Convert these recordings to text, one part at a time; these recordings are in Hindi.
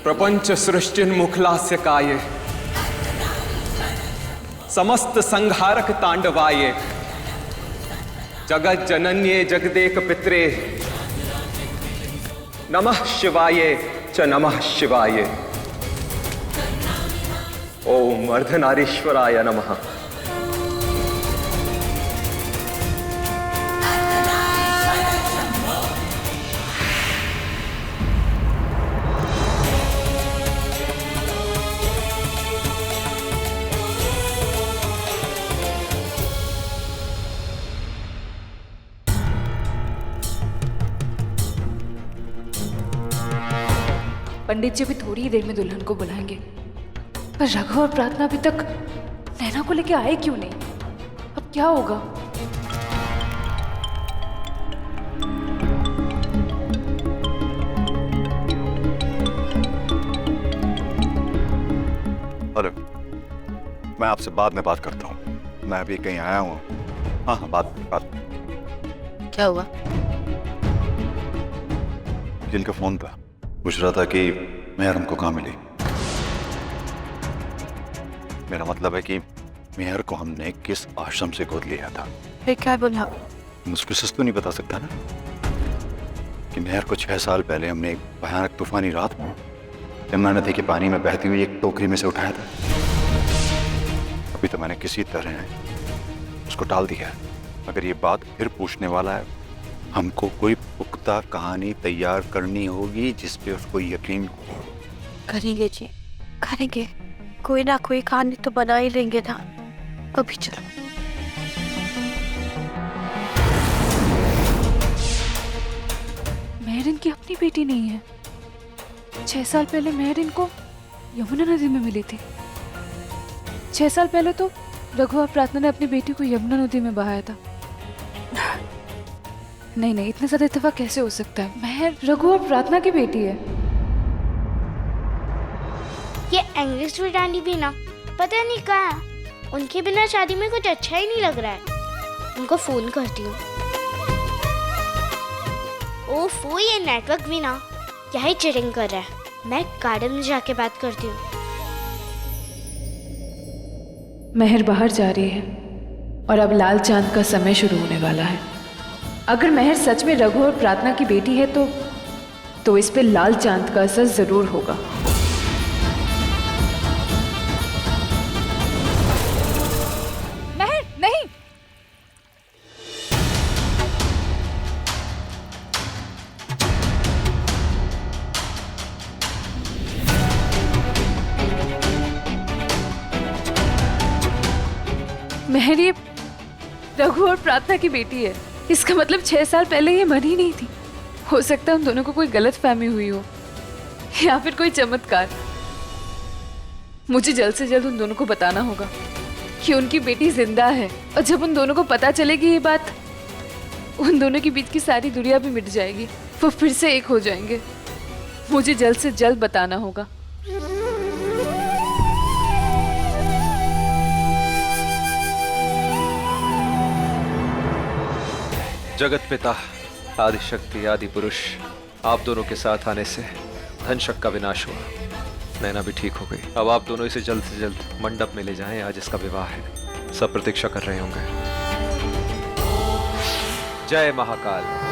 प्रपंच सृष्टिन्मुखलास्य काये समस्त संहारक तांडवाये जगत जनन्ये जगदेक पित्रे नमः शिवाय च नमः शिवाय। ओम अर्धनारीश्वराय नमः। पंडित जी भी थोड़ी ही देर में दुल्हन को बुलाएंगे, पर रघु और प्रार्थना अभी तक नैना को लेके आए क्यों नहीं? अब क्या होगा? हेलो, मैं आपसे बाद में बात करता हूँ, मैं अभी कहीं आया हूँ। हाँ, बात। क्या हुआ? जिनका फोन था पूछ रहा था कि मेहर हमको कहाँ मिली। मेरा मतलब है कि मेहर को हमने किस आश्रम से गोद लिया था। फिर क्या बोला? मुझको सच तो नहीं बता सकता ना कि मेहर को 6 साल पहले हमने एक भयानक तूफानी रात में यमुना नदी के पानी में बहती हुई एक टोकरी में से उठाया था। अभी तो मैंने किसी तरह उसको टाल दिया है। अगर ये बात फिर पूछने वाला है, हमको कोई पुख्ता कहानी तैयार करनी होगी जिस पे उसको यकीन हो। करेंगे जी, करेंगे। कोई ना कोई कहानी तो बना ही लेंगे ना। अभी चलो। मेहर की अपनी बेटी नहीं है। 6 साल पहले मेहर इनको यमुना नदी में मिली थी। 6 साल पहले तो रघु और प्रार्थना ने अपनी बेटी को यमुना नदी में बहाया था। नहीं नहीं, इतने ज्यादा इत्तेफाक कैसे हो सकता है? मेहर रघु और प्रार्थना की बेटी है। ये इंग्लिश में डांडी भी ना पता नहीं कहाँ। उनके बिना शादी में कुछ अच्छा ही नहीं लग रहा है। उनको फोन करती हूँ। ओफो, ये नेटवर्क भी ना क्या ही चिटिंग कर रहा है। मैं गार्डन में जाके बात करती हूँ। मेहर बाहर जा रही है और अब लाल चांद का समय शुरू होने वाला है। अगर मेहर सच में रघु और प्रार्थना की बेटी है तो इस पे लाल चांद का असर जरूर होगा। मेहर नहीं। मेहर ये रघु और प्रार्थना की बेटी है। इसका मतलब 6 साल पहले ये मरी नहीं थी। हो सकता है उन दोनों को कोई गलतफहमी हुई हो या फिर कोई चमत्कार। मुझे जल्द से जल्द उन दोनों को बताना होगा कि उनकी बेटी जिंदा है। और जब उन दोनों को पता चलेगी ये बात, उन दोनों के बीच की सारी दुनिया भी मिट जाएगी। वो फिर से एक हो जाएंगे। मुझे जल्द से जल्द बताना होगा। जगत पिता आदि शक्ति आदि पुरुष, आप दोनों के साथ आने से धन शक का विनाश हुआ। नैना भी ठीक हो गई। अब आप दोनों इसे जल्द से जल्द मंडप में ले जाएं। आज इसका विवाह है। सब प्रतीक्षा कर रहे होंगे। जय महाकाल।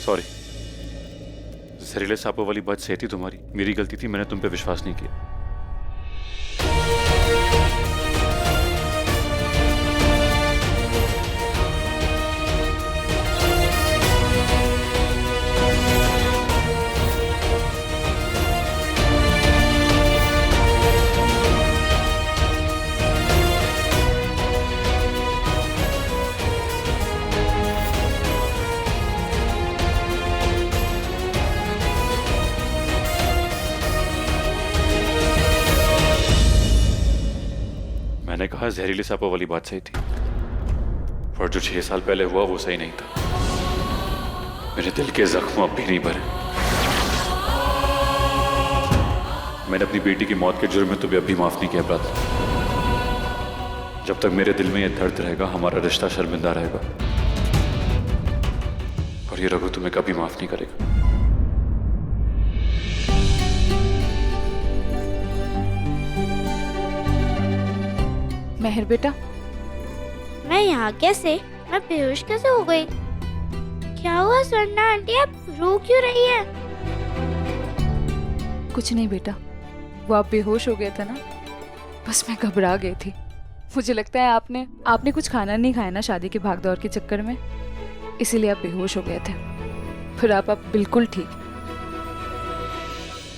सॉरी, जहरीले सांपों वाली बात सही थी तुम्हारी। मेरी गलती थी, मैंने तुम पे विश्वास नहीं किया। मैंने कहा जहरीले सांपों वाली बात सही थी, पर जो 6 साल पहले हुआ वो सही नहीं था। मेरे दिल के जख्म अब भी नहीं भरे। मैंने अपनी बेटी की मौत के जुर्म में तुम्हें अभी माफ नहीं किया प्रार्थना। जब तक मेरे दिल में यह दर्द रहेगा, हमारा रिश्ता शर्मिंदा रहेगा, और ये रघु तुम्हें कभी माफ नहीं करेगा। मेहर बेटा, मैं यहाँ कैसे? मैं बेहोश कैसे हो गई? क्या हुआ स्वर्णा आंटी, आप रो क्यों रही है? कुछ नहीं बेटा, वो आप बेहोश हो गए थे ना, बस मैं घबरा गई थी। मुझे लगता है आपने कुछ खाना नहीं खाया ना शादी की भागदौड़ के चक्कर में, इसीलिए आप बेहोश हो गए थे। फिर आप बिल्कुल ठीक।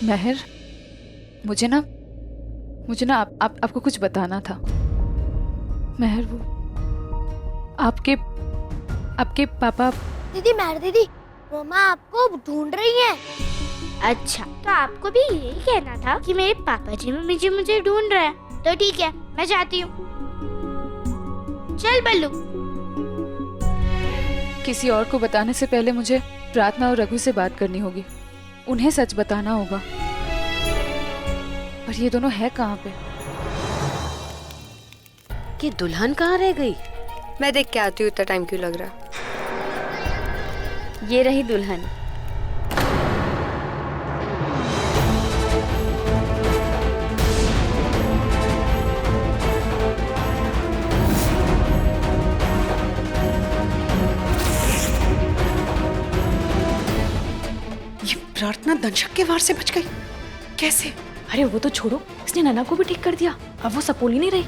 मेहर, मुझे ना आपको कुछ बताना था। मेहर, वो आपके पापा। दीदी, मेहर दीदी, मम्मा आपको ढूंढ रही है। अच्छा, तो आपको भी यही कहना था कि मेरे पापा जी मम्मी जी मुझे ढूंढ रहे हैं। तो ठीक है, मैं जाती हूँ। चल बल्लू। किसी और को बताने से पहले मुझे प्रार्थना और रघु से बात करनी होगी। उन्हें सच बताना होगा। पर ये दोनों है कहाँ पे? ये दुल्हन कहाँ रह गई? मैं देख के आती हूँ, इतना टाइम क्यों लग रहा? ये रही दुल्हन। ये प्रार्थना दंशक के वार से बच गई कैसे? अरे वो तो छोड़ो, इसने नैना को भी ठीक कर दिया। अब वो सपोली नहीं रही।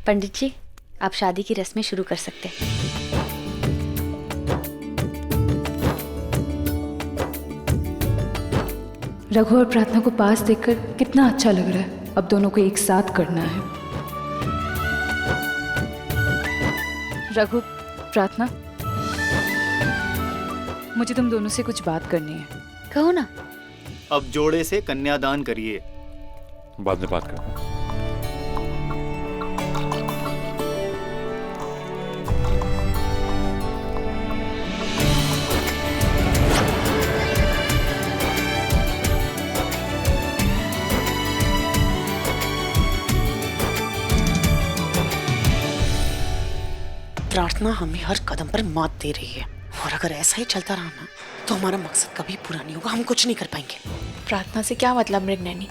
पंडित जी, आप शादी की रस्में शुरू कर सकते हैं। रघु और प्रार्थना को पास देखकर कितना अच्छा लग रहा है। अब दोनों को एक साथ करना है। रघु, प्रार्थना, मुझे तुम दोनों से कुछ बात करनी है। कहो ना। अब जोड़े से कन्यादान करिए। बाद में बात करते हैं। प्रार्थना हमें हर कदम पर मात दे रही है, और अगर ऐसा ही चलता रहा ना तो हमारा मकसद कभी पूरा नहीं होगा। हम कुछ नहीं कर पाएंगे। प्रार्थना से क्या मतलब मृगनैनी?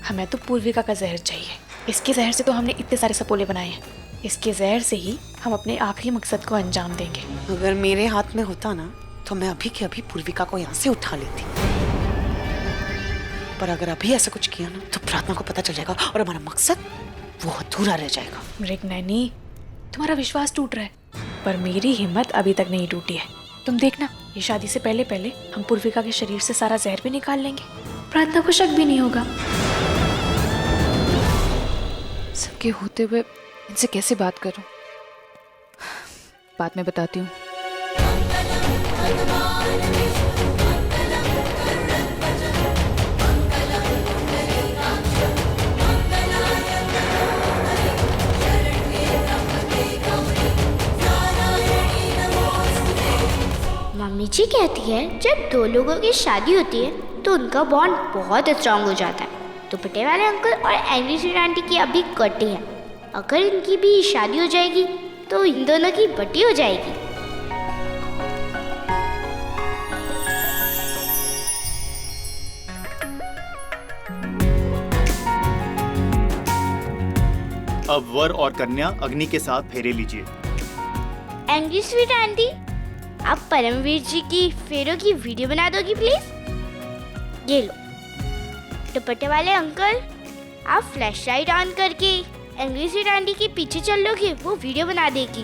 हमें तो पूर्विका का जहर चाहिए। इसके जहर से तो हमने इतने सारे सपोले बनाए हैं। इसके जहर से ही हम अपने आखिरी मकसद को अंजाम देंगे। अगर मेरे हाथ में होता ना तो मैं अभी के अभी पूर्विका को यहाँ से उठा लेती, पर अगर अभी ऐसा कुछ किया ना तो प्रार्थना को पता चल जाएगा और हमारा मकसद वो अधूरा रह जाएगा। मृगनैनी, तुम्हारा विश्वास टूट रहा है, पर मेरी हिम्मत अभी तक नहीं टूटी है। तुम देखना, ये शादी से पहले पहले हम पूर्विका के शरीर से सारा जहर भी निकाल लेंगे। प्रार्थना को शक भी नहीं होगा। सबके होते हुए इनसे कैसे बात करूं? बाद में बताती हूँ। मम्मी जी कहती है जब दो लोगों की शादी होती है तो उनका बॉन्ड बहुत स्ट्रांग हो जाता है। तो पिटे वाले अंकल और एंग्री स्वीट आंटी की अभी कटी है। अगर इनकी भी शादी हो जाएगी तो इन दोनों की बटी हो जाएगी। अब वर और कन्या अग्नि के साथ फेरे लीजिए। एंग्री स्वीट आंटी, आप परमवीर जी की फेरों की वीडियो बना दोगी प्लीज? ये लो। दुपट्टे वाले अंकल, आप फ्लैश लाइट ऑन करके एंग्री स्वीट आंटी के पीछे चल लोगे, वो वीडियो बना देगी।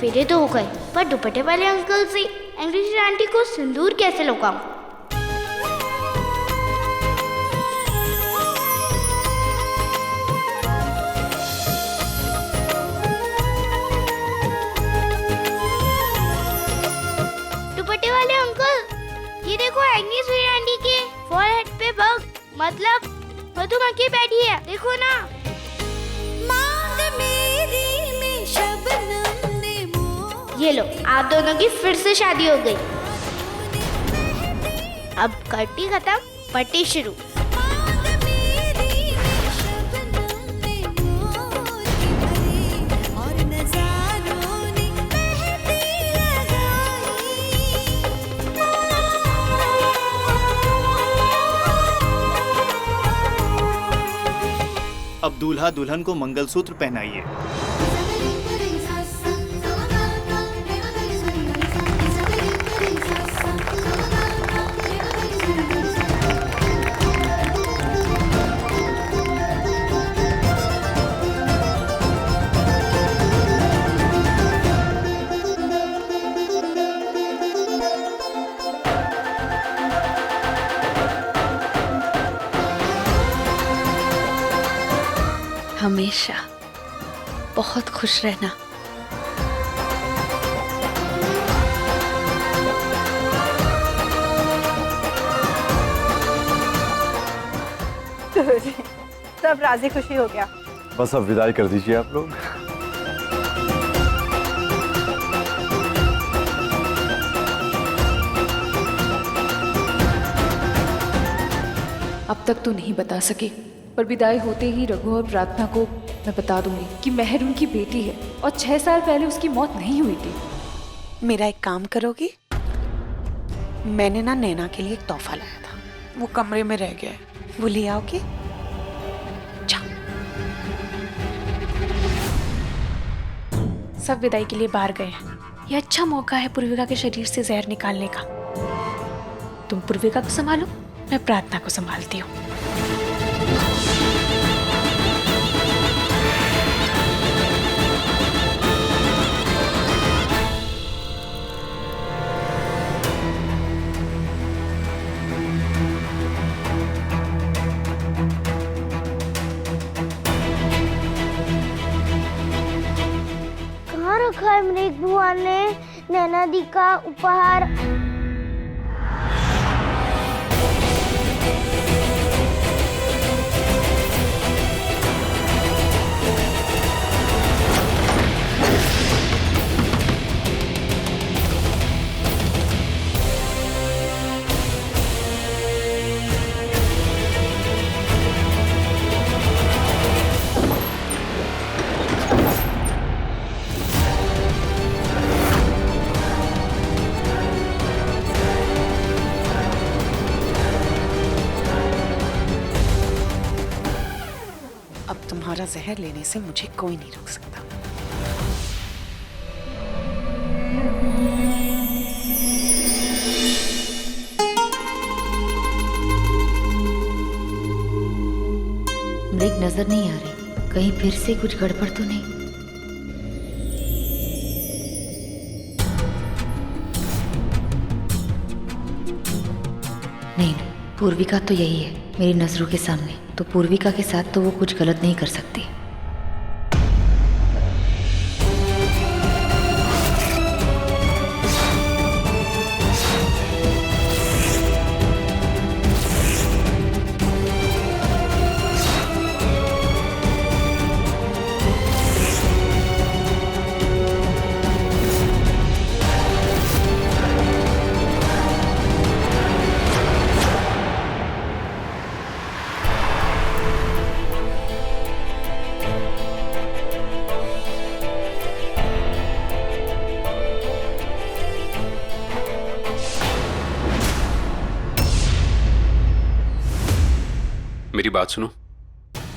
फेरे तो हो गए, पर दुपट्टे वाले अंकल से एंग्री स्वीट आंटी को सिंदूर कैसे लगाऊं? दुपट्टे वाले अंकल, ये देखो एंग्री स्वीट आंटी के फॉरहेड पे बग, मतलब मधुमक्खी बैठी है, देखो ना। ये लो, आप दोनों की फिर से शादी हो गई। अब कटी खत्म, पट्टी शुरू। अब दूल्हा दुल्हन को मंगलसूत्र पहनाइए। हमेशा बहुत खुश रहना। सब राजी खुशी हो गया। बस अब विदाई कर दीजिए आप लोग। अब तक तो नहीं बता सकी, पर विदाई होते ही रघु और प्रार्थना को मैं बता दूंगी कि मेहर उनकी बेटी है और 6 साल पहले उसकी मौत नहीं हुई थी। मेरा एक काम करोगी? मैंने ना नैना के लिए एक तोहफा लाया था, वो कमरे में रह गया है, वो ले आओगी? जाओ। सब विदाई के लिए बाहर गए हैं। ये अच्छा मौका है पूर्विका के शरीर से जहर निकालने का। तुम पूर्विका को संभालो, मैं प्रार्थना को संभालती हूँ। कहाँ रखा है मृग भगवान ने नैना दी का उपहार? तुम्हारा जहर लेने से मुझे कोई नहीं रोक सकता। मृग नजर नहीं आ रही, कहीं फिर से कुछ गड़बड़ तो नहीं? नहीं, पूर्विका तो यही है मेरी नजरों के सामने, तो पूर्विका के साथ तो वो कुछ गलत नहीं कर सकती। मेरी बात सुनो।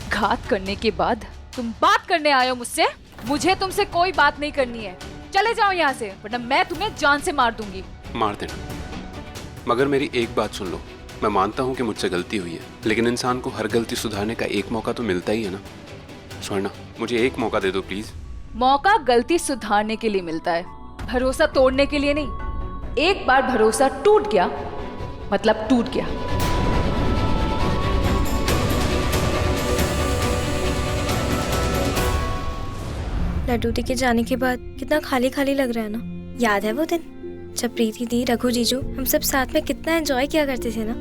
घात करने के बाद तुम बात करने आए हो मुझसे? मुझे तुमसे कोई बात नहीं करनी है, चले जाओ यहाँ से, वरना मैं तुम्हें जान से मार दूंगी। मार देना, मगर मेरी एक बात सुन लो। मैं मानता हूँ कि मुझसे गलती हुई है, लेकिन इंसान को हर गलती सुधारने का एक मौका तो मिलता ही है ना। स्वर्णा, मुझे एक मौका दे दो प्लीज। मौका गलती सुधारने के लिए मिलता है, भरोसा तोड़ने के लिए नहीं। एक बार भरोसा टूट गया मतलब टूट गया। लड्डू दी के जाने के बाद कितना खाली खाली लग रहा है ना। याद है वो दिन जब प्रीति दी, रघु जीजू, हम सब साथ में कितना एंजॉय किया करते थे ना।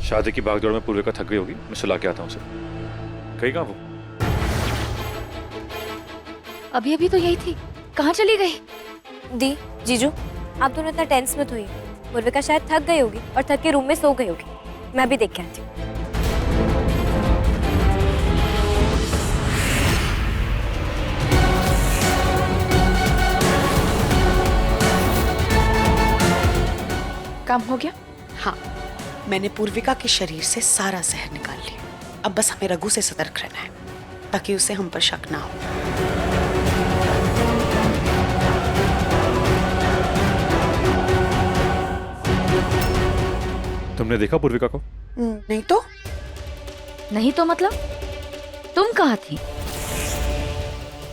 शादी की भागदौड़ में पूर्विका थक गई होगी, मैं सुला के आता हूँ उसे। कहीं कहाँ वो? अभी अभी तो यही थी, कहाँ चली गई? दी, जीजू, आप दोनों इतना टेंस मत होइए। पूर्विका शायद थक गई होगी और थक के रूम में सो गई होगी। मैं भी देख के आती हूँ। काम हो गया? हाँ, मैंने पूर्विका के शरीर से सारा जहर निकाल लिया। अब बस हमें रघु से सतर्क रहना है ताकि उसे हम पर शक ना हो। तुमने देखा पूर्विका को? नहीं तो? नहीं तो मतलब तुम कहाँ थी?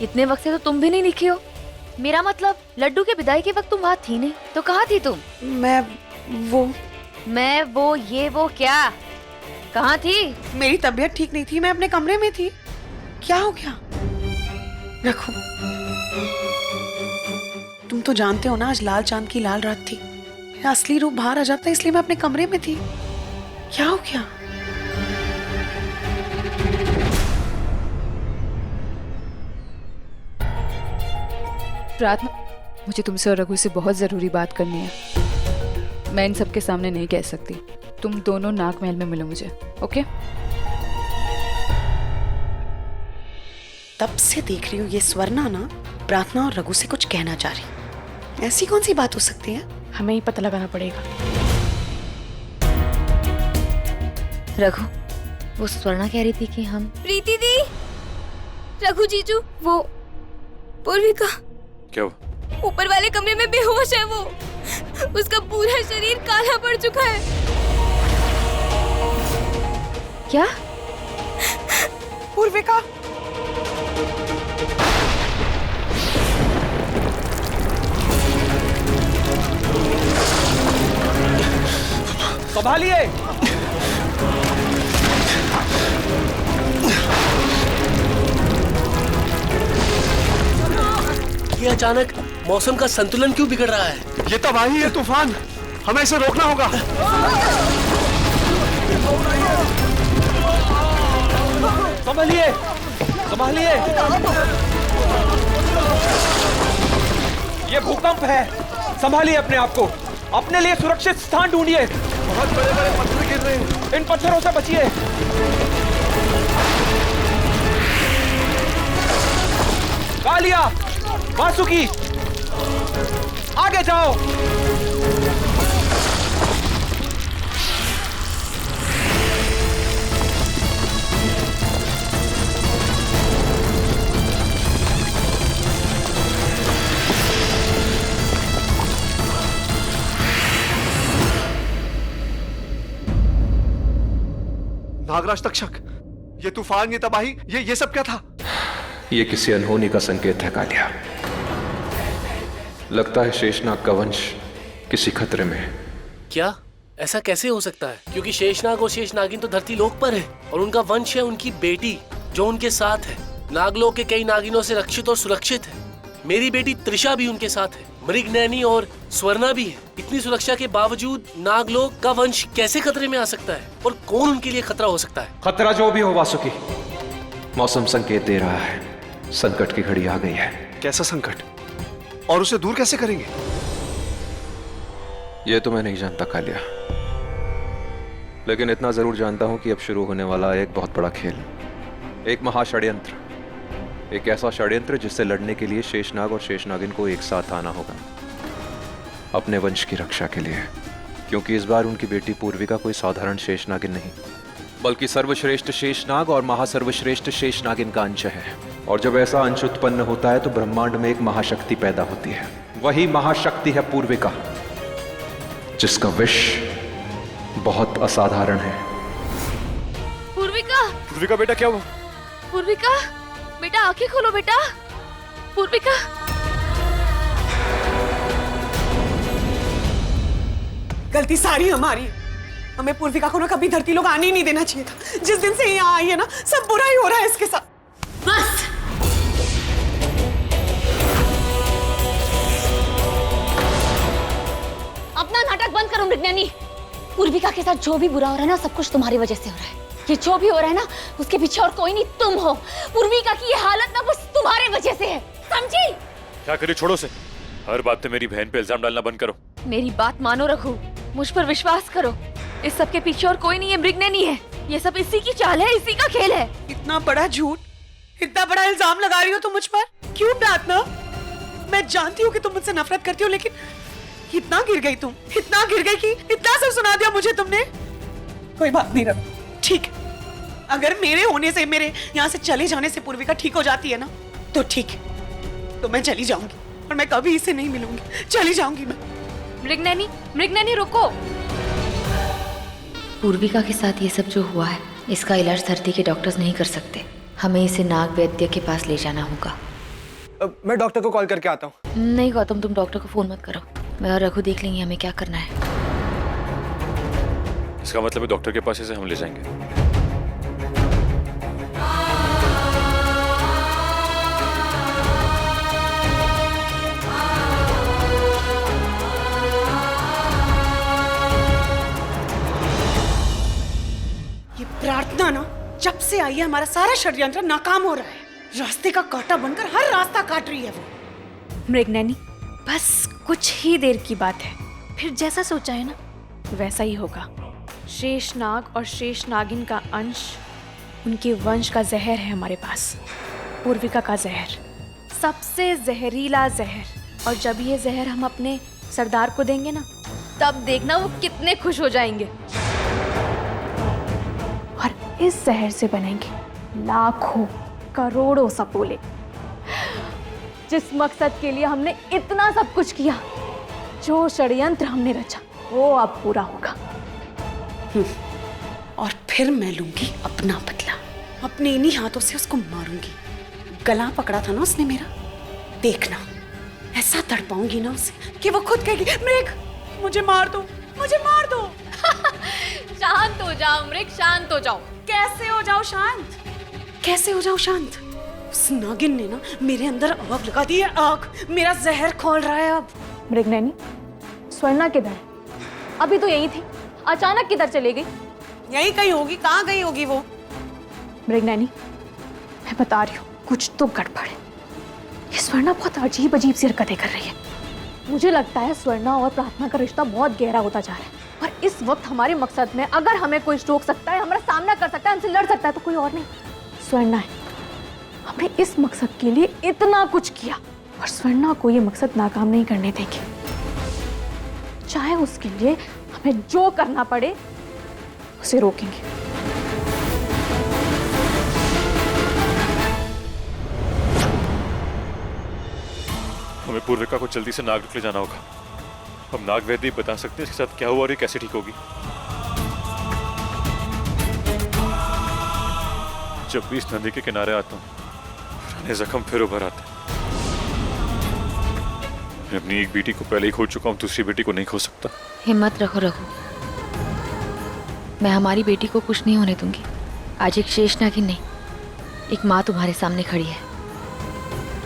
इतने वक्त से तो तुम भी नहीं दिखी हो। मेरा मतलब लड्डू के विदाई के वक्त तुम वहाँ थी नहीं, तो कहाँ थी तुम? मैं वो ये वो क्या? कहाँ थी? मेरी तबीयत ठीक नहीं थी, मैं अपने कमरे में थी। क्या हो गया? रखो, तुम तो जानते हो ना आज लाल चांद की लाल रात थी। मेरा असली रूप बाहर आ जाता है, इसलिए मैं अपने कमरे में थी। क्या हो गया? प्रार्थना, मुझे तुमसे और रघु से बहुत जरूरी बात करनी है। मैं इन सबके सामने नहीं कह सकती। तुम दोनों नाग महल में मिलो मुझे, ओके? तब से देख रही हूँ ये स्वर्णा ना प्रार्थना और रघु से कुछ कहना चाह रही। ऐसी कौन सी बात हो सकती है? हमें ही पता लगाना पड़ेगा। रघु, वो स्वर्णा कह रही थी कि हम प्रीति दी, रघु जीजू, वो पूर्विका क्या हुआ? ऊपर वाले कमरे में बेहोश है। वो उसका पूरा शरीर काला पड़ चुका है। क्या? पूर्विका, संभालिए। ये अचानक मौसम का संतुलन क्यों बिगड़ रहा है? ये तबाही है, तूफान। हमें इसे रोकना होगा। संभालिए, संभालिए। ये भूकंप है, संभालिए अपने आप को। अपने लिए सुरक्षित स्थान ढूंढिए। बहुत बड़े बड़े पत्थर गिर रहे हैं, इन पत्थरों से बचिए। कालिया, वासुकी, आगे जाओ। नागराज तक्षक, ये तूफान, ये तबाही, ये सब क्या था? ये किसी अनहोनी का संकेत है कालिया। लगता है शेषनाग का वंश किसी खतरे में है। क्या? ऐसा कैसे हो सकता है? क्योंकि शेषनाग और शेषनागिन तो धरती लोक पर है और उनका वंश है उनकी बेटी जो उनके साथ है। नागलोक के कई नागिनों से रक्षित और सुरक्षित है। मेरी बेटी त्रिशा भी उनके साथ है, मृगनैनी और स्वर्णा भी है। इतनी सुरक्षा के बावजूद नागलोक का वंश कैसे खतरे में आ सकता है और कौन उनके लिए खतरा हो सकता है? खतरा जो भी हो वासुकी, मौसम संकेत दे रहा है संकट की घड़ी आ गई है। कैसा संकट? और उसे दूर कैसे करेंगे? ये तो मैं नहीं जानता कालिया, लेकिन इतना जरूर जानता हूं कि अब शुरू होने वाला एक बहुत बड़ा खेल, एक महाषड्यंत्र, एक ऐसा षड्यंत्र जिससे लड़ने के लिए शेषनाग और शेषनागिन को एक साथ आना होगा अपने वंश की रक्षा के लिए। क्योंकि इस बार उनकी बेटी पूर्विका कोई साधारण शेषनागिन नहीं, बल्कि सर्वश्रेष्ठ शेषनाग और महासर्वश्रेष्ठ शेषनागिन का अंश है। और जब ऐसा अंश उत्पन्न होता है तो ब्रह्मांड में एक महाशक्ति पैदा होती है। वही महाशक्ति है पूर्विका, जिसका विष बहुत असाधारण है। पूर्विका, पूर्विका बेटा, क्या हुआ? पूर्विका, बेटा आंखें खोलो बेटा। पूर्विका, गलती सारी हमारी है। हमें पूर्विका को ना कभी धरती लोग आने ही नहीं देना चाहिए था। जिस दिन से यहाँ आई है ना, सब बुरा ही हो रहा है इसके साथ। बस अपना नाटक बंद करो मृगनयनी। पूर्विका के साथ जो भी बुरा हो रहा है ना, सब कुछ तुम्हारी वजह से हो रहा है। ये जो भी हो रहा है ना, उसके पीछे और कोई नहीं, तुम हो। पूर्विका की ये हालत ना बस तुम्हारे वजह से है, समझी? क्या करी, छोड़ो से। हर बात पे मेरी बहन पे इल्जाम डालना बंद करो। मेरी बात मानो रघु, मुझ पर विश्वास करो। इस सब के पीछे और कोई नहीं है, मृगनयनी है। ये सब इसी की चाल है, इसी का खेल है। इतना बड़ा झूठ, इतना बड़ा इल्जाम लगा रही हो तुम मुझ पर। क्यों प्रार्थना? मैं जानती हूँ कि तुम मुझसे नफरत करती हो, लेकिन इतना गिर गई तुम, इतना गिर गई कि इतना सब सुना दिया मुझे तुमने। कोई बात नहीं रघु, ठीक है। अगर मेरे होने से, मेरे यहाँ से चले जाने से पूर्विका ठीक हो जाती है ना, तो ठीक है, तो मैं चली जाऊंगी और मैं कभी इसे नहीं मिलूंगी। चली जाऊंगी मैं। मृगनयनी, मृगनयनी रुको। पूर्विका के साथ ये सब जो हुआ है, इसका इलाज धरती के डॉक्टर्स नहीं कर सकते। हमें इसे नाग वैद्य के पास ले जाना होगा। मैं डॉक्टर को कॉल करके आता हूँ। नहीं गौतम, तुम डॉक्टर को फोन मत करो। मैं और रघु देख लेंगे हमें क्या करना है। इसका मतलब है डॉक्टर के पास इसे हम ले जाएंगे। ये प्रार्थना ना जब से आई है, हमारा सारा षड्यंत्र नाकाम हो रहा है। रास्ते का कांटा बनकर हर रास्ता काट रही है वो। मृगनयनी, बस कुछ ही देर की बात है, फिर जैसा सोचा है ना वैसा ही होगा। शेषनाग और शेषनागिन का अंश, उनके वंश का जहर है हमारे पास। पूर्विका का जहर, सबसे जहरीला जहर। और जब ये जहर हम अपने सरदार को देंगे ना, तब देखना वो कितने खुश हो जाएंगे। और इस जहर से बनेंगे लाखों करोड़ों सपोले। जिस मकसद के लिए हमने इतना सब कुछ किया, जो षड्यंत्र हमने रचा, वो अब पूरा होगा। और फिर मैं लूंगी अपना बदला। अपने इन्हीं हाथों से उसको मारूंगी। गला पकड़ा था ना उसने मेरा, देखना ऐसा तड़पाऊंगी ना उसे कि वो खुद कहेगी, मृग मुझे मार दो, मुझे मार दो। शांत हो जाओ मृग, शांत हो जाओ। कैसे हो जाओ शांत? कैसे हो जाओ शांत? उस नागिन ने ना मेरे अंदर आग लगा दी है, आग। मेरा जहर खोल रहा है अब। मृगनयनी, स्वर्णा किधर है? अभी तो यही थी, अचानक किधर चली गई? यही कहीं होगी। कहाँ गई होगी वो? मृगनयनी, मैं बता रही हूँ, कुछ तो गड़बड़ है। ये स्वर्णा बहुत अजीब अजीब सी हरकतें कर रही है। मुझे लगता है स्वर्णा और प्रार्थना का रिश्ता बहुत गहरा होता जा रहा है। और इस वक्त हमारे मकसद में अगर हमें कोई रोक सकता है, हमारा सामना कर सकता है, हमसे लड़ सकता है, तो कोई और नहीं, स्वर्णा है। हमने इस मकसद के लिए इतना कुछ किया और स्वर्णा को ये मकसद नाकाम नहीं करने देंगे। चाहे उसके लिए हमें जो करना पड़े, उसे रोकेंगे। हमें पूर्विका को जल्दी से नागलोक ले जाना होगा। हम नाग वैद्य बता सकते हैं इसके साथ क्या हुआ और ये कैसे ठीक होगी। जब भी इस नदी के किनारे आता हूँ, पुराने जख्म फिर उभर आते हैं। मैं अपनी एक बेटी को पहले ही खो चुका हूँ, दूसरी बेटी को नहीं खो सकता। हिम्मत रखो रघु, मैं हमारी बेटी को कुछ नहीं होने दूंगी। आज एक शेषनागिन नहीं, एक माँ तुम्हारे सामने खड़ी है।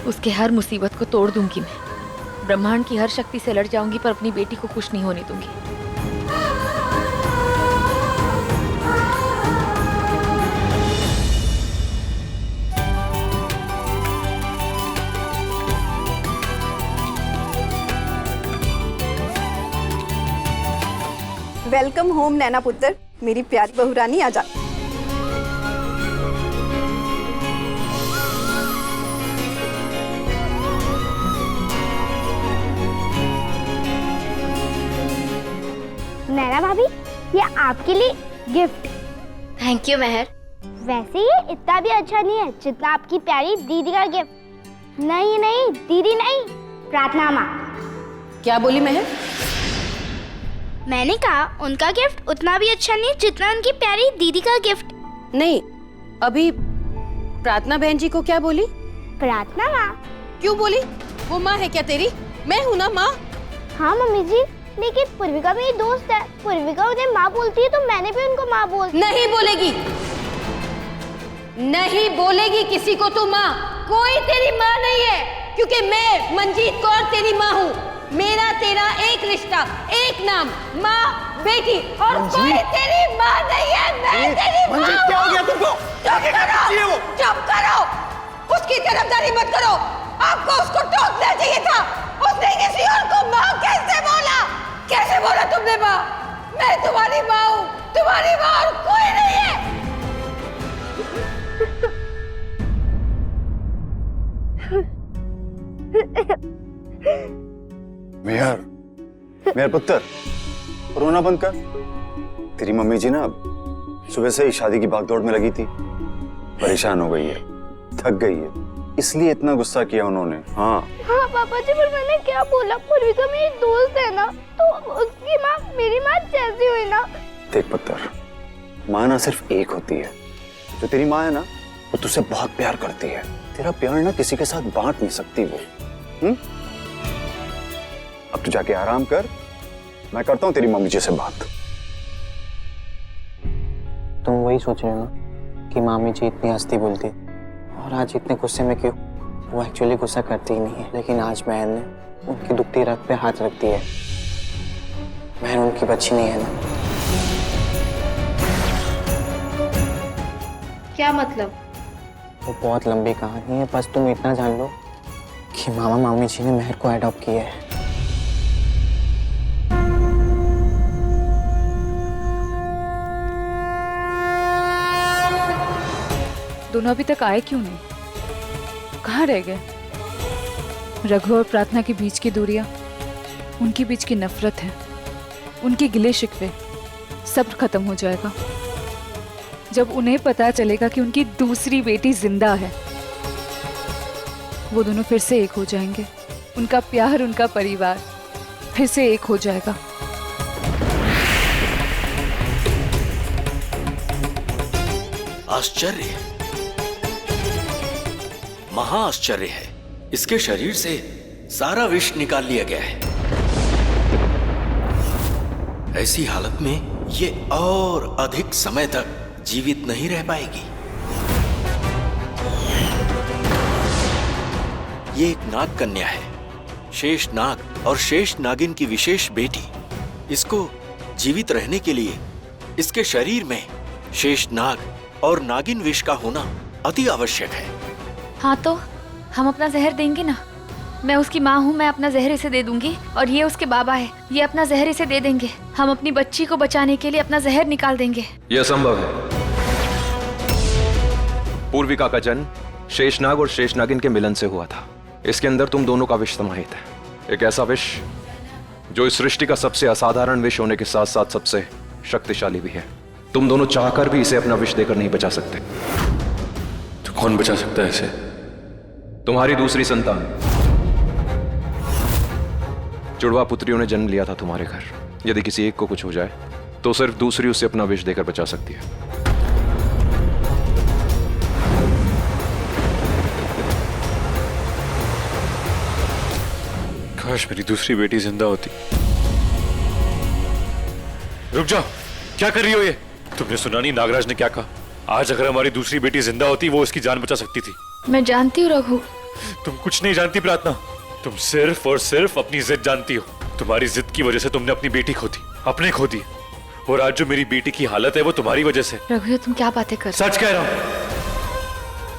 उसके हर मुसीबत को तोड़ दूंगी मैं। ब्रह्मांड की हर शक्ति से लड़ जाऊंगी, पर अपनी बेटी को कुछ नहीं होने दूंगी। वेलकम होम नैना पुत्र, मेरी प्यारी बहू रानी, आजा। नैना भाभी, ये आपके लिए गिफ्ट। थैंक यू मेहर। वैसे ये इतना भी अच्छा नहीं है जितना आपकी प्यारी दीदी का गिफ्ट। नहीं नहीं दीदी नहीं, प्रार्थना माँ। क्या बोली मेहर? मैंने कहा उनका गिफ्ट उतना भी अच्छा नहीं जितना उनकी प्यारी दीदी का गिफ्ट। नहीं, अभी प्रार्थना बहन जी को क्या बोली? प्रार्थना माँ? क्यों बोली? वो माँ है क्या तेरी? मैं हूँ ना माँ। हाँ मम्मी जी, लेकिन पूर्विका मेरी दोस्त है। पूर्विका उन्हें माँ बोलती है तो मैंने भी उनको माँ बोल। नहीं बोलेगी, नहीं बोलेगी किसी को तू माँ। कोई तेरी माँ नहीं है, क्योंकि मैं मंजीत कौर तेरी माँ हूँ। मेरा तेरा एक रिश्ता, एक नाम, माँ बेटी, और कोई तेरी माँ नहीं है। मैं तेरी माँ हूँ। क्या हो गया तुमको? चुप करो, चुप करो, उसकी तरफदारी मत करो। आपको उसको टोकना चाहिए था। उसने किसी और को माँ कैसे बोला? कैसे बोला तुमने माँ? मैं तुम्हारी माँ हूँ, तुम्हारी माँ और कोई नहीं है। मेहर पुत्र, रोना बंद कर। तेरी मम्मी जी ना सुबह से ही शादी की भागदौड़ में लगी थी, परेशान हो गई है, थक गई है, इसलिए इतना गुस्सा किया उन्होंने। हाँ हाँ पापा जी, पर मैंने क्या बोला? पूर्विका मेरी दोस्त है ना, तो उसकी माँ मेरी माँ जैसी हुई ना। देख पुत्र, माँ ना सिर्फ एक होती है। जो तेरी माँ है ना, वो तुझसे बहुत प्यार करती है। तेरा प्यार ना किसी के साथ बांट नहीं सकती वो। अब तू जाके आराम कर, मैं करता हूँ तेरी मम्मी जी से बात। तुम वही सोच रहे हो ना कि मामी जी इतनी हंसती बोलती और आज इतने गुस्से में क्यों? वो एक्चुअली गुस्सा करती ही नहीं है, लेकिन आज बहन ने उनकी दुखती रग पे हाथ रख दिया है। बहन उनकी बच्ची नहीं है ना। क्या मतलब? वो बहुत लंबी कहानी है, बस तुम इतना जान लो कि मामा मामी जी ने मेहर को अडॉप्ट किया है। दोनों अभी तक आए क्यों नहीं? कहाँ रह गए? रघु और प्रार्थना के बीच की दूरियां, उनके बीच की नफरत है, उनके गिले शिकवे, सब खत्म हो जाएगा जब उन्हें पता चलेगा कि उनकी दूसरी बेटी जिंदा है। वो दोनों फिर से एक हो जाएंगे। उनका प्यार, उनका परिवार फिर से एक हो जाएगा। आश्चर्य, महाआश्चर्य है। इसके शरीर से सारा विष निकाल लिया गया है। ऐसी हालत में ये और अधिक समय तक जीवित नहीं रह पाएगी। ये एक नाग कन्या है, शेष नाग और शेष नागिन की विशेष बेटी। इसको जीवित रहने के लिए इसके शरीर में शेष नाग और नागिन विष का होना अति आवश्यक है। हाँ तो हम अपना जहर देंगे ना। मैं उसकी माँ हूँ, मैं अपना जहर इसे दे दूंगी और ये उसके बाबा है, ये अपना जहर इसे दे देंगे। हम अपनी बच्ची को बचाने के लिए अपना जहर निकाल देंगे। यह असंभव है। पूर्विका का जन्म शेषनाग और शेषनागिन के मिलन से हुआ था। इसके अंदर तुम दोनों का विष समाहित है, एक ऐसा विष जो इस सृष्टि का सबसे असाधारण विष होने के साथ साथ सबसे शक्तिशाली भी है। तुम दोनों चाहकर भी इसे अपना विष देकर नहीं बचा सकते। तो कौन बचा सकता है इसे? तुम्हारी दूसरी संतान। जुड़वा पुत्रियों ने जन्म लिया था तुम्हारे घर। यदि किसी एक को कुछ हो जाए तो सिर्फ दूसरी उसे अपना विष देकर बचा सकती है। काश मेरी दूसरी बेटी जिंदा होती। रुक जाओ, क्या कर रही हो ये? तुमने सुना नहीं नागराज ने क्या कहा? आज अगर हमारी दूसरी बेटी जिंदा होती वो उसकी जान बचा सकती थी। मैं जानती हूँ रघु। तुम कुछ नहीं जानती प्रार्थना, तुम सिर्फ और सिर्फ अपनी जिद जानती हो। तुम्हारी जिद की वजह से तुमने अपनी बेटी खो दी, अपने खो दी, और आज जो मेरी बेटी की हालत है वो तुम्हारी वजह से। रघु तुम क्या बातें कर? सच कह रहा हूँ।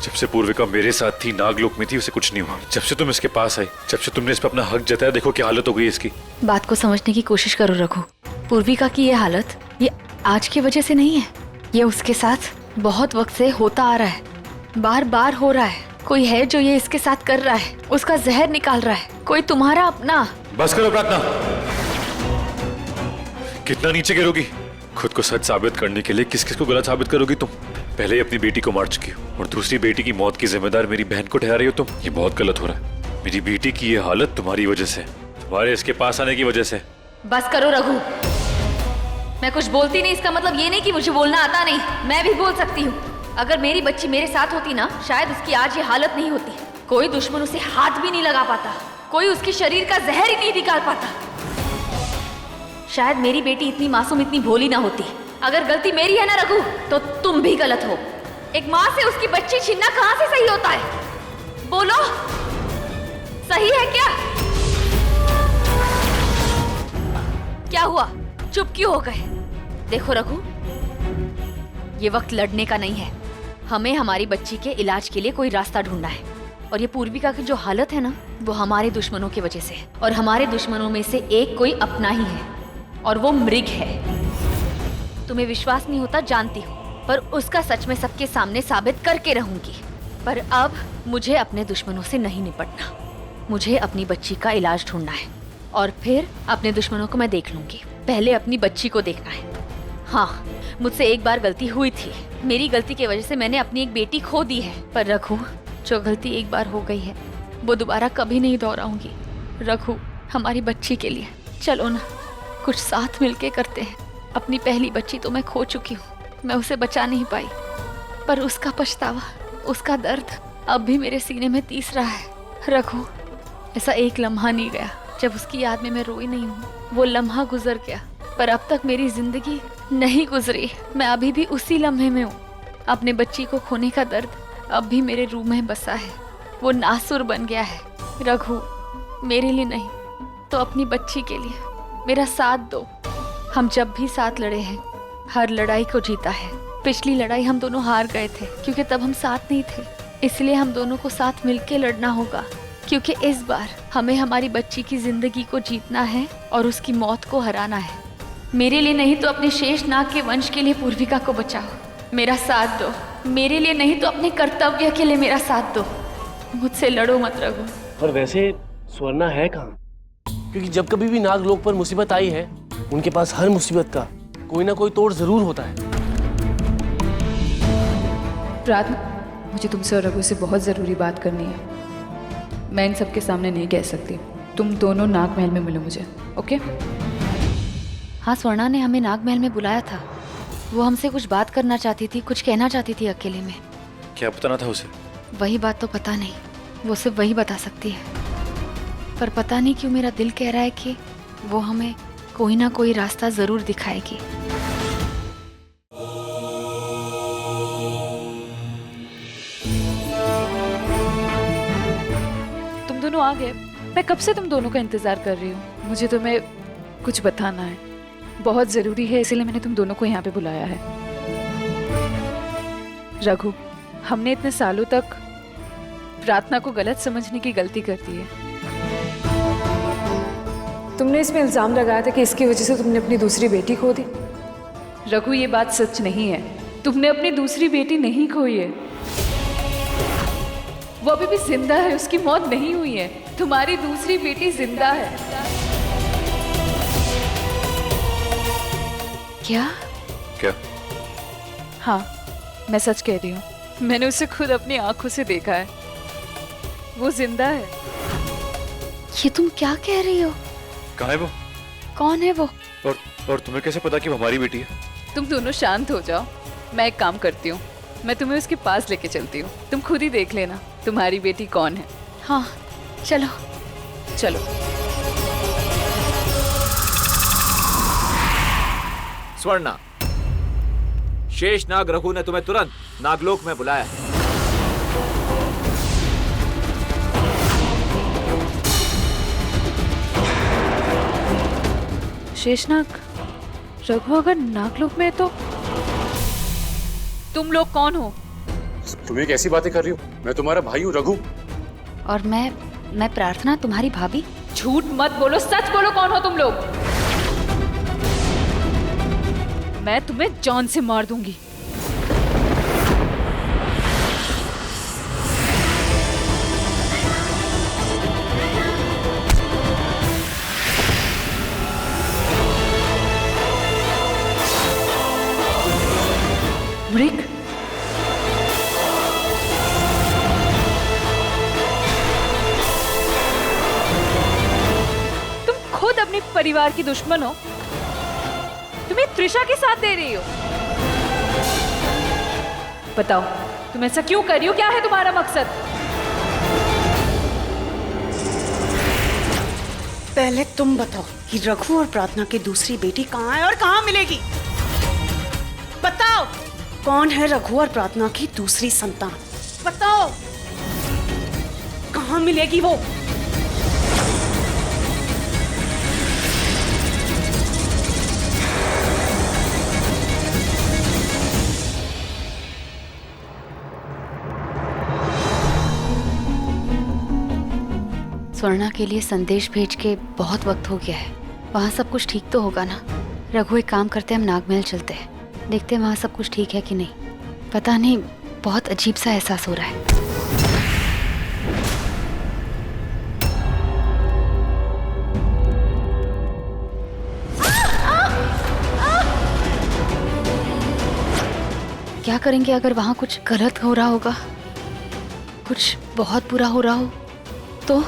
जब से पूर्विका मेरे साथ थी, नागलोक में थी, उसे कुछ नहीं हुआ। जब से तुम इसके पास आई, जब से तुमने इस पर अपना हक जताया, देखो क्या हालत हो गई इसकी। बात को समझने की कोशिश करो रघु। पूर्विका की ये हालत ये आज की वजह से नहीं है, ये उसके साथ बहुत वक्त से होता आ रहा है, बार बार हो रहा है। कोई है जो ये इसके साथ कर रहा है, उसका जहर निकाल रहा है, कोई तुम्हारा अपना। बस करो प्रार्थना, कितना नीचे गिरोगी? खुद को सच साबित करने के लिए किस किस को गलत साबित करोगी तुम? पहले ही अपनी बेटी को मार चुकी हो और दूसरी बेटी की मौत की जिम्मेदार मेरी बहन को ठहरा रही हो तुम। ये बहुत गलत हो रहा है। मेरी बेटी की ये हालत तुम्हारी वजह से, तुम्हारे इसके पास आने की वजह से। बस करो रघु, मैं कुछ बोलती नहीं इसका मतलब ये नहीं कि मुझे बोलना आता नहीं, मैं भी बोल सकती हूँ। अगर मेरी बच्ची मेरे साथ होती ना, शायद उसकी आज ये हालत नहीं होती। कोई दुश्मन उसे हाथ भी नहीं लगा पाता, कोई उसके शरीर का जहर ही नहीं निकाल पाता। शायद मेरी बेटी इतनी मासूम, इतनी भोली ना होती। अगर गलती मेरी है ना रघु, तो तुम भी गलत हो। एक माँ से उसकी बच्ची छीनना कहाँ से सही होता है? बोलो, सही है क्या? क्या हुआ, चुप क्यों हो गए? देखो रघु, ये वक्त लड़ने का नहीं है। हमें हमारी बच्ची के इलाज के लिए कोई रास्ता ढूंढना है। और ये पूर्विका की जो हालत है ना, वो हमारे दुश्मनों की वजह से है। और हमारे दुश्मनों में से एक कोई अपना ही है, और वो मृग है। तुम्हें विश्वास नहीं होता, जानती हूँ, पर उसका सच में सबके सामने साबित करके रहूंगी। पर अब मुझे अपने दुश्मनों से नहीं निपटना। मुझे अपनी बच्ची का इलाज ढूंढना है, और फिर अपने दुश्मनों को मैं देख लूंगी। पहले अपनी बच्ची को देखना है। हाँ, मुझसे एक बार गलती हुई थी। मेरी गलती की वजह से मैंने अपनी एक बेटी खो दी है। पर रघु, जो गलती एक बार हो गई है, वो दोबारा कभी नहीं दोहराऊंगी। रघु, हमारी बच्ची के लिए चलो ना, कुछ साथ मिलके करते हैं। अपनी पहली बच्ची तो मैं खो चुकी हूँ, मैं उसे बचा नहीं पाई, पर उसका पछतावा, उसका दर्द अब भी मेरे सीने में तीस रहा है। रघु, ऐसा एक लम्हा नहीं गया जब उसकी याद में मैं रोई नहीं हूँ। वो लम्हा गुजर गया, पर अब तक मेरी जिंदगी नहीं गुजरी। मैं अभी भी उसी लम्हे में हूँ। अपने बच्ची को खोने का दर्द अब भी मेरे रूह में बसा है। वो नासुर बन गया है। रघु, मेरे लिए नहीं तो अपनी बच्ची के लिए मेरा साथ दो। हम जब भी साथ लड़े हैं, हर लड़ाई को जीता है। पिछली लड़ाई हम दोनों हार गए थे, क्योंकि तब हम साथ नहीं थे। इसलिए हम दोनों को साथ मिलके लड़ना होगा, क्योंकि इस बार हमें हमारी बच्ची की जिंदगी को जीतना है और उसकी मौत को हराना है। मेरे लिए नहीं तो अपने शेषनाग के वंश के लिए पूर्विका को बचाओ। मेरा साथ दो। मेरे लिए नहीं तो अपने कर्तव्य के लिए मेरा साथ दो। मुझसे लड़ो मत रघु। पर वैसे स्वर्णा है कहाँ? क्योंकि जब कभी भी नागलोक पर मुसीबत आई है, उनके पास हर मुसीबत का कोई ना कोई तोड़ जरूर होता है। प्रार्थना, मुझे तुमसे और रघु से बहुत ज़रूरी बात करनी है। मैं इन सबके सामने नहीं कह सकती। तुम दोनों नाग महल में मिलो मुझे, ओके? हाँ, स्वर्णा ने हमें नाग महल में बुलाया था। वो हमसे कुछ बात करना चाहती थी, कुछ कहना चाहती थी अकेले में। क्या बताना था उसे? वही बात तो पता नहीं, वो सिर्फ वही बता सकती है। पर पता नहीं क्यों मेरा दिल कह रहा है कि वो हमें कोई ना कोई रास्ता जरूर दिखाएगी। तुम दोनों आ गए। मैं कब से तुम दोनों का इंतजार कर रही हूँ। मुझे तुम्हें कुछ बताना है, बहुत जरूरी है, इसलिए मैंने तुम दोनों को यहाँ पे बुलाया है। रघु, हमने इतने सालों तक प्रार्थना को गलत समझने की गलती कर दी है। तुमने इसमें इल्जाम लगाया था कि इसकी वजह से तुमने अपनी दूसरी बेटी खो दी। रघु, ये बात सच नहीं है। तुमने अपनी दूसरी बेटी नहीं खोई है। वो अभी भी जिंदा है, उसकी मौत नहीं हुई है। तुम्हारी दूसरी बेटी जिंदा है। क्या? क्या? हाँ, मैं सच कह रही हूँ। मैंने उसे खुद अपनी आंखों से देखा है। वो जिंदा है। ये तुम क्या कह रही हो? कहाँ है वो? कौन है वो? और तुम्हें कैसे पता कि वो हमारी बेटी है? तुम दोनों शांत हो जाओ। मैं एक काम करती हूँ, मैं तुम्हें उसके पास लेके चलती हूँ। तुम खुद ही देख लेना तुम्हारी बेटी कौन है। हाँ, चलो चलो। स्वर्णा, शेषनाग रघु ने तुम्हें तुरंत नागलोक में बुलाया है। शेषनाग रघु अगर नागलोक में है तो तुम लोग कौन हो? तुम ये कैसी बातें कर रही हो? मैं तुम्हारा भाई हूँ रघु। और मैं प्रार्थना, तुम्हारी भाभी। झूठ मत बोलो, सच बोलो, कौन हो तुम लोग? मैं तुम्हें जान से मार दूंगी। मृग, तुम खुद अपने परिवार की दुश्मन हो। तुम्हें त्रिशा के साथ दे रही हो। बताओ तुम ऐसा क्यों कर रही हो, क्या है तुम्हारा मकसद? पहले तुम बताओ कि रघु और प्रार्थना की दूसरी बेटी कहाँ है और कहाँ मिलेगी? बताओ कौन है रघु और प्रार्थना की दूसरी संतान? बताओ कहाँ मिलेगी वो? स्वर्णा के लिए संदेश भेज के बहुत वक्त हो गया है। वहाँ सब कुछ ठीक तो होगा ना? रघु एक काम करते हैं, हम नागमहल चलते हैं, देखते हैं वहाँ सब कुछ ठीक है कि नहीं। पता नहीं, बहुत अजीब सा एहसास हो रहा है। क्या करेंगे अगर वहाँ कुछ गलत हो रहा होगा, कुछ बहुत बुरा हो रहा हो तो?